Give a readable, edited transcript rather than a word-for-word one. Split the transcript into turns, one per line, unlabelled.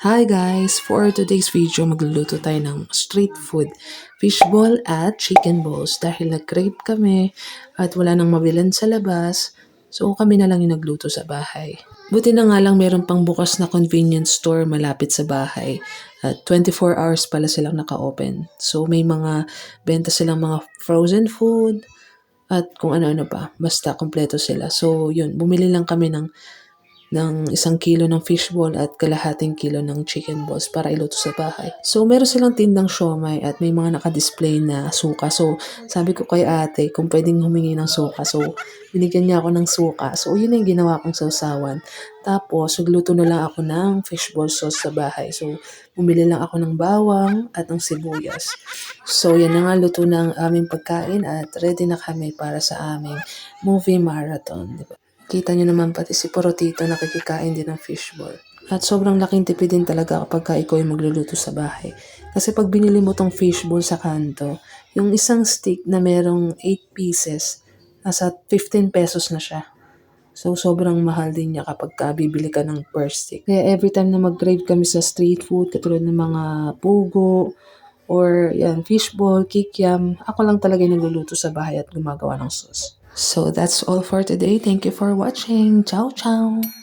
Hi guys! For today's video, magluluto tayo ng street food. Fishball at chicken balls dahil nag-crave kami at wala nang mabilan sa labas. So kami na lang yung nagluto sa bahay. Buti na nga lang meron pang bukas na convenience store malapit sa bahay. At 24 hours pala silang naka-open. So may mga benta silang mga frozen food at kung ano-ano pa. Basta kompleto sila. So yun, bumili lang kami ng 1 kilo ng fishball at kalahating kilo ng chicken balls para iluto sa bahay. So, meron silang tindang siomai at may mga naka-display na suka. So, sabi ko kay ate kung pwedeng humingi ng suka. So, binigyan niya ako ng suka. So, yun yung ginawa kong sausawan. Tapos, nagluto na lang ako ng fishball sauce sa bahay. So, bumili lang ako ng bawang at ng sibuyas. So, yan na nga luto ng aming pagkain at ready na kami para sa aming movie marathon. Diba? Kita nyo naman pati si Porotito nakikikain din ng fishball. At sobrang laking tipid din talaga kapag ikaw ay magluluto sa bahay. Kasi pag binili mo tong fishball sa kanto, yung isang stick na merong 8 pieces, nasa 15 pesos na siya. So, sobrang mahal din niya kapag bibili ka ng per stick. Kaya every time na mag-crave kami sa street food, katulad ng mga pugo, or yan, fishball, kikiam, ako lang talaga yung nagluluto sa bahay at gumagawa ng sauce. So, that's all for today. Thank you for watching. Ciao, ciao!